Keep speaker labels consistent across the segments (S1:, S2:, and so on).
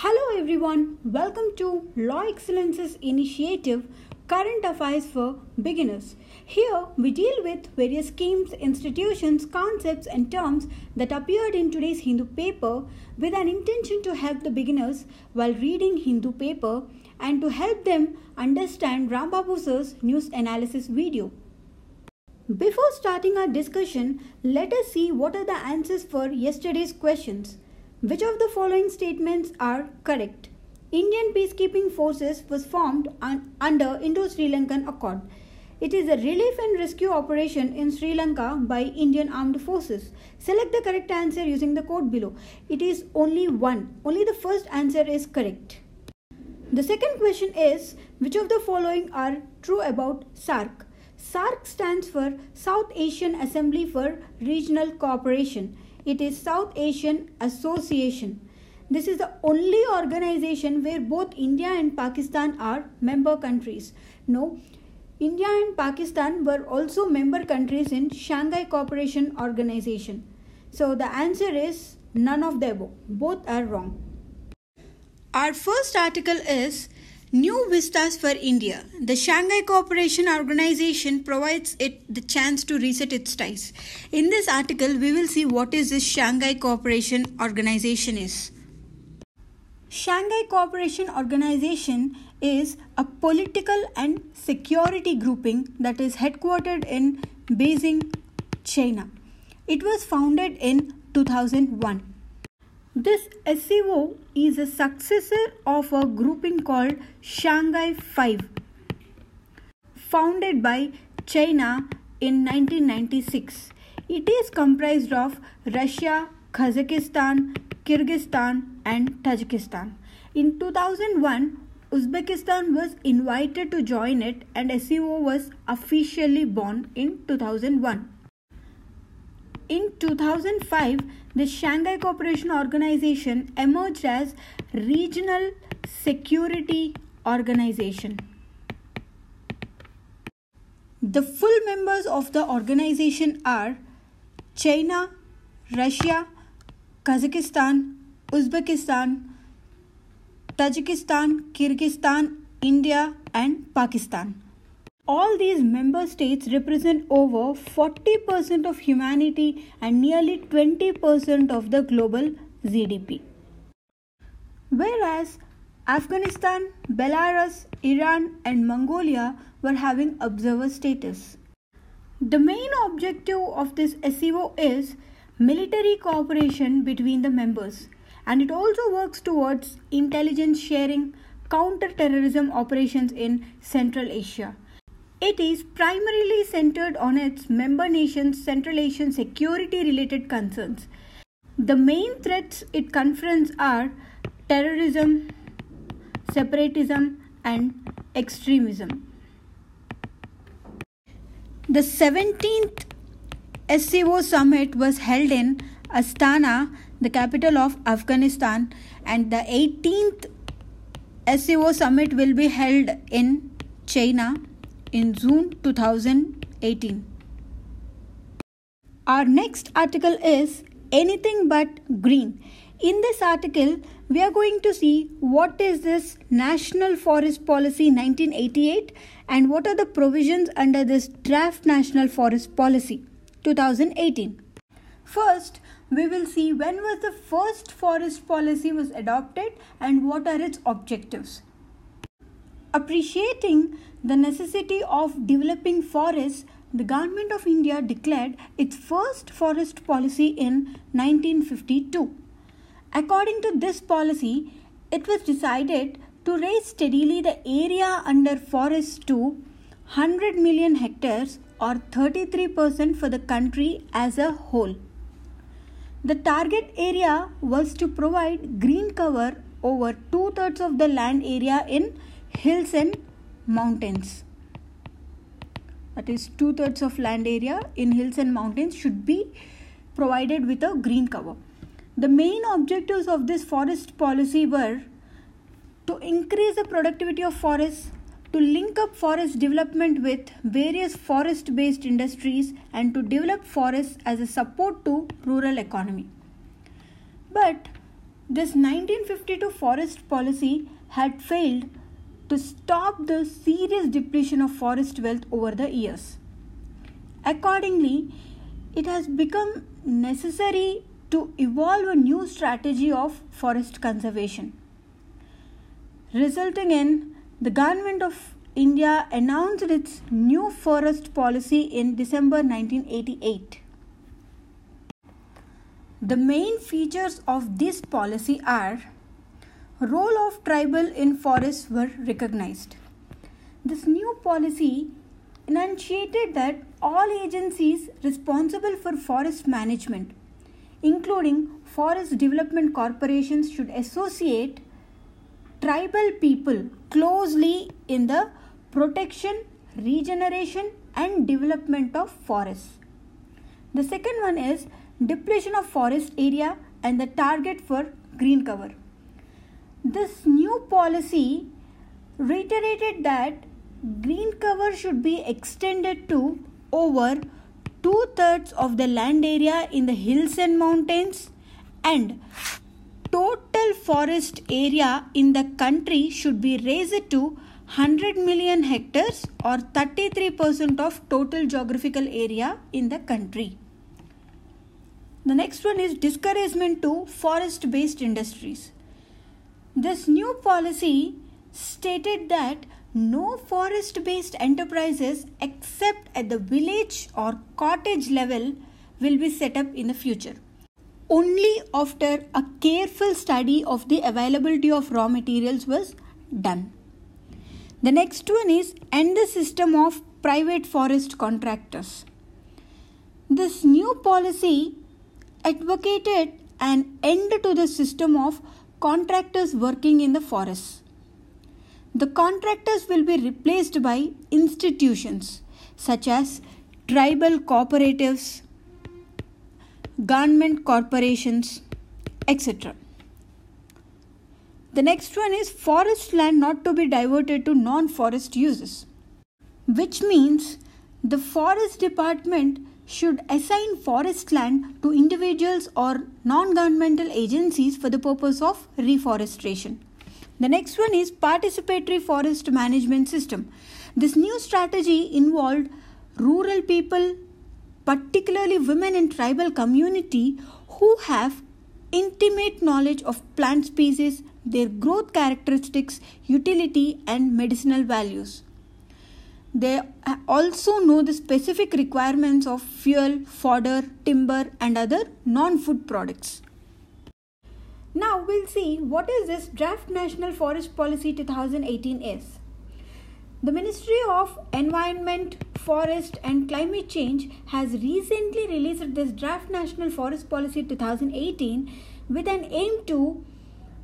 S1: Hello everyone, welcome to Law Excellence's initiative Current Affairs for Beginners. Here we deal with various schemes, institutions, concepts and terms that appeared in today's Hindu paper with an intention to help the beginners while reading Hindu paper and to help them understand Rambabu sir's news analysis video. Before starting our discussion, let us see what are the answers for yesterday's questions. Which of the following statements are correct? Indian peacekeeping forces was formed under Indo-Sri Lankan Accord. It is a relief and rescue operation in Sri Lanka by Indian Armed Forces. Select the correct answer using the code below. It is only one. Only the first answer is correct. The second question is, which of the following are true about SAARC? SAARC stands for South Asian Assembly for Regional Cooperation. It is South Asian Association. This is the only organization where both India and Pakistan are member countries. No, India and Pakistan were also member countries in Shanghai Cooperation Organization. So the answer is none of the above. Both are wrong. Our first article is New Vistas for India. The Shanghai Cooperation Organization provides it the chance to reset its ties. In this article, we will see what is this Shanghai Cooperation Organization is. Shanghai Cooperation Organization is a political and security grouping that is headquartered in Beijing, China. It was founded in 2001. This SCO is a successor of a grouping called Shanghai 5, founded by China in 1996. It is comprised of Russia, Kazakhstan, Kyrgyzstan and Tajikistan. In 2001, Uzbekistan was invited to join it and SCO was officially born in 2001. In 2005, the Shanghai Cooperation Organization emerged as Regional Security Organization. The full members of the organization are China, Russia, Kazakhstan, Uzbekistan, Tajikistan, Kyrgyzstan, India and Pakistan. All these member states represent over 40% of humanity and nearly 20% of the global GDP. Whereas Afghanistan, Belarus, Iran and Mongolia were having observer status. The main objective of this SCO is military cooperation between the members, and it also works towards intelligence sharing, counter-terrorism operations in Central Asia. It is primarily centered on its member nations' Central Asian security-related concerns. The main threats it confronts are terrorism, separatism, and extremism. The 17th SCO summit was held in Astana, the capital of Afghanistan, and the 18th SCO summit will be held in China in June 2018. Our next article is Anything But Green. In this article, we are going to see what is this National Forest Policy 1988 and what are the provisions under this Draft National Forest Policy 2018. First, we will see when was the first forest policy was adopted and what are its objectives. Appreciating the necessity of developing forests, the Government of India declared its first forest policy in 1952. According to this policy, it was decided to raise steadily the area under forests to 100 million hectares or 33% for the country as a whole. The target area was to provide green cover over 2/3 of the land area in hills and mountains. That is 2/3 of land area in hills and mountains should be provided with a green cover. The main objectives of this forest policy were to increase the productivity of forests, to link up forest development with various forest-based industries and to develop forests as a support to rural economy. But This 1952 forest policy had failed to stop the serious depletion of forest wealth over the years. Accordingly, it has become necessary to evolve a new strategy of forest conservation, resulting in the Government of India announced its new forest policy in December 1988. The main features of this policy are: role of tribal in forests were recognized. This new policy enunciated that all agencies responsible for forest management, including forest development corporations, should associate tribal people closely in the protection, regeneration and development of forests. The second one is depletion of forest area and the target for green cover. This new policy reiterated that green cover should be extended to over 2/3 of the land area in the hills and mountains, and total forest area in the country should be raised to 100 million hectares or 33% of total geographical area in the country. The next one is discouragement to forest-based industries. This new policy stated that no forest-based enterprises except at the village or cottage level will be set up in the future, only after a careful study of the availability of raw materials was done. The next one is end the system of private forest contractors. This new policy advocated an end to the system of contractors working in the forests. The contractors will be replaced by institutions such as tribal cooperatives, government corporations, etc. The next one is forest land not to be diverted to non-forest uses, which means the forest department should assign forest land to individuals or non-governmental agencies for the purpose of reforestation. The next one is participatory forest management system. This new strategy involved rural people, particularly women in tribal community, who have intimate knowledge of plant species, their growth characteristics, utility and medicinal values. They also know the specific requirements of fuel, fodder, timber and other non-food products. Now we'll see what is this Draft National Forest Policy 2018 is. The Ministry of Environment, Forest and Climate Change has recently released this Draft National Forest Policy 2018 with an aim to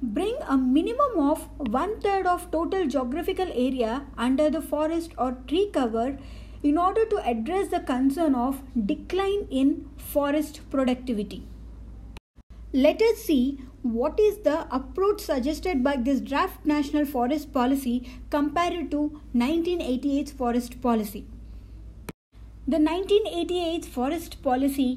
S1: bring a minimum of 1/3 of total geographical area under the forest or tree cover in order to address the concern of decline in forest productivity. Let us see what is the approach suggested by this Draft National Forest Policy compared to 1988's Forest Policy. The 1988 Forest Policy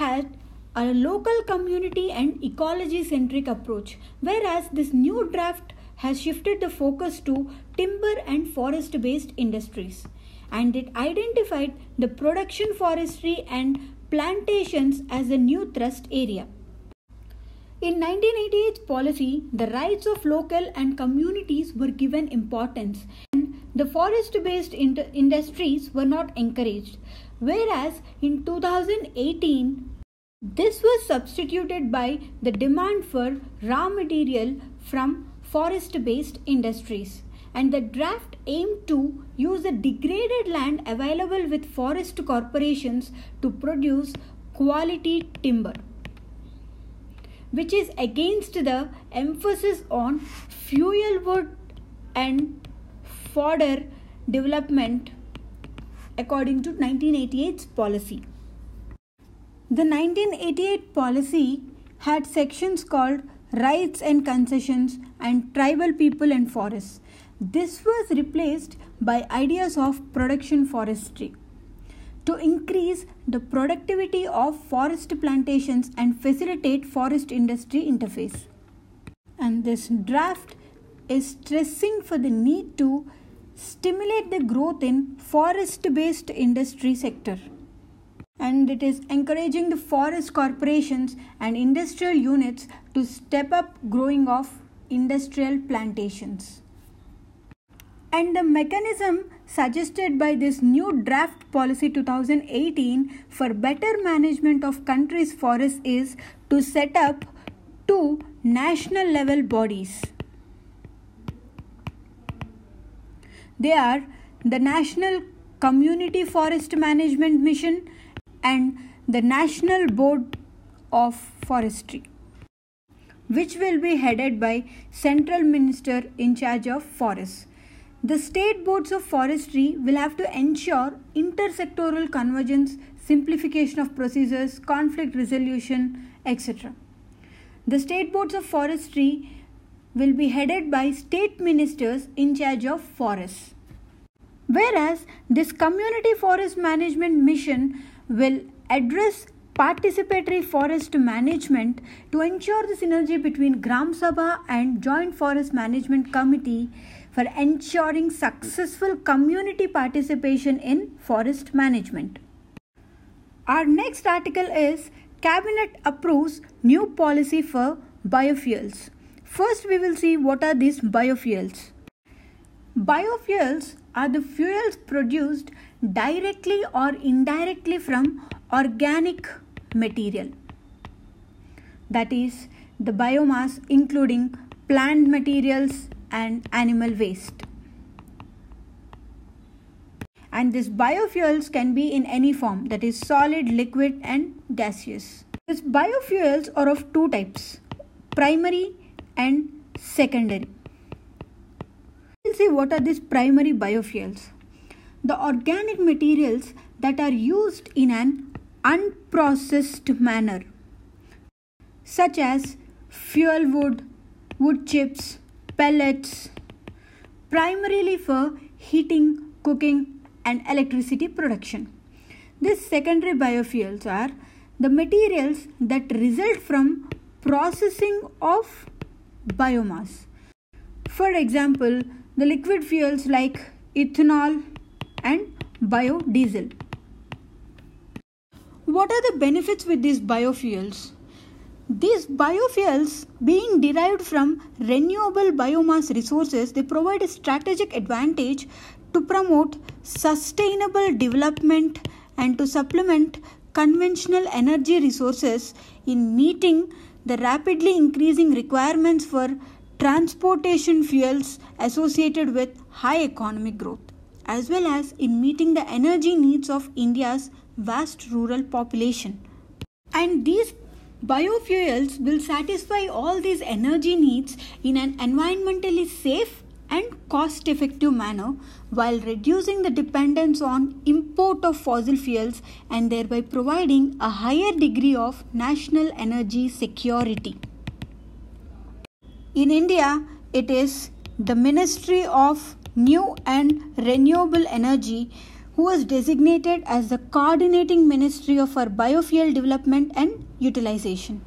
S1: had a local community and ecology centric approach, whereas this new draft has shifted the focus to timber and forest based industries, and it identified the production forestry and plantations as a new thrust area. In 1988's policy, the rights of local and communities were given importance and the forest-based industries were not encouraged, whereas in 2018, this was substituted by the demand for raw material from forest-based industries, and the draft aimed to use the degraded land available with forest corporations to produce quality timber, which is against the emphasis on fuel wood and fodder development according to 1988's policy. The 1988 policy had sections called Rights and Concessions and Tribal People and Forests. This was replaced by ideas of production forestry to increase the productivity of forest plantations and facilitate forest industry interface. And this draft is stressing for the need to stimulate the growth in forest-based industry sector. And it is encouraging the forest corporations and industrial units to step up growing of industrial plantations. And the mechanism suggested by this new draft policy 2018 for better management of country's forests is to set up two national level bodies. They are the National Community Forest Management Mission and the National Board of Forestry, which will be headed by Central Minister in charge of Forests. The state boards of forestry will have to ensure intersectoral convergence, simplification of procedures, conflict resolution, etc. The state boards of forestry will be headed by state ministers in charge of forests. Whereas this community forest management mission will address participatory forest management to ensure the synergy between Gram Sabha and Joint Forest Management Committee for ensuring successful community participation in forest management. Our next article is Cabinet approves new policy for biofuels. First we will see what are these biofuels. Biofuels are the fuels produced directly or indirectly from organic material. That is the biomass including plant materials and animal waste. And these biofuels can be in any form, that is solid, liquid and gaseous. These biofuels are of two types, primary and secondary. We'll see what are these primary biofuels. The organic materials that are used in an unprocessed manner, such as fuel wood, wood chips, pellets, primarily for heating, cooking and electricity production. These secondary biofuels are the materials that result from processing of biomass. For example, the liquid fuels like ethanol and biodiesel. What are the benefits with these biofuels? These biofuels being derived from renewable biomass resources, they provide a strategic advantage to promote sustainable development and to supplement conventional energy resources in meeting the rapidly increasing requirements for transportation fuels associated with high economic growth, as well as in meeting the energy needs of India's vast rural population. And these biofuels will satisfy all these energy needs in an environmentally safe and cost-effective manner while reducing the dependence on import of fossil fuels and thereby providing a higher degree of national energy security. In India, it is the Ministry of New and Renewable Energy who was designated as the coordinating ministry of our biofuel development and utilization.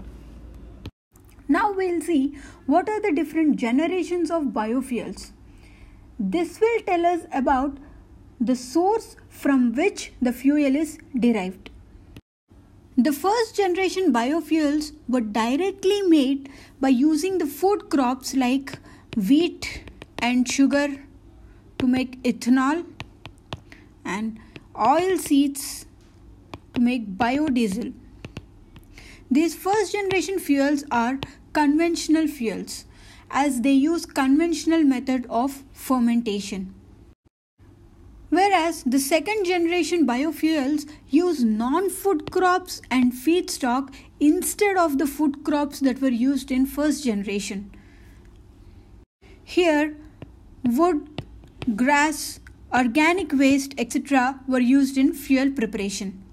S1: Now we'll see what are the different generations of biofuels. This will tell us about the source from which the fuel is derived. The first generation biofuels were directly made by using the food crops like wheat and sugar to make ethanol and oil seeds to make biodiesel. These first generation fuels are conventional fuels as they use conventional method of fermentation. Whereas the second generation biofuels use non-food crops and feedstock instead of the food crops that were used in first generation. Here, wood, grass, organic waste, etc. were used in fuel preparation.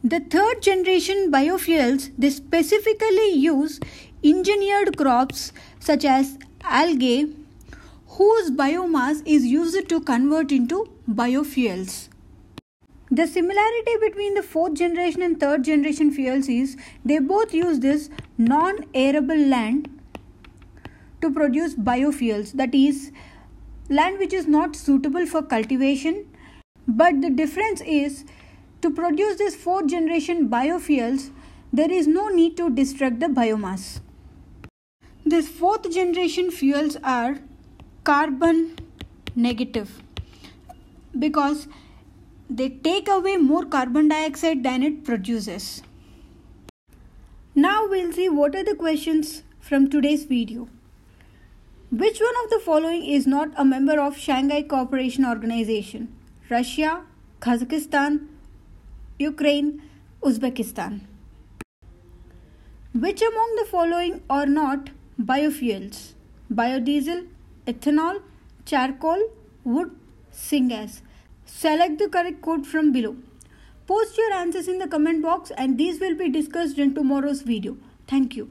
S1: The third generation biofuels, they specifically use engineered crops such as algae, whose biomass is used to convert into biofuels. The similarity between the fourth generation and third generation fuels is they both use this non-arable land to produce biofuels, that is, land which is not suitable for cultivation. But the difference is, to produce this fourth generation biofuels, there is no need to destruct the biomass. These fourth generation fuels are carbon negative because they take away more carbon dioxide than it produces. Now we'll see what are the questions from today's video. Which one of the following is not a member of Shanghai Cooperation Organization? Russia, Kazakhstan, Ukraine, Uzbekistan. Which among the following are not biofuels? Biodiesel, ethanol, charcoal, wood, syngas. Select the correct code from below. Post your answers in the comment box and these will be discussed in tomorrow's video. Thank you.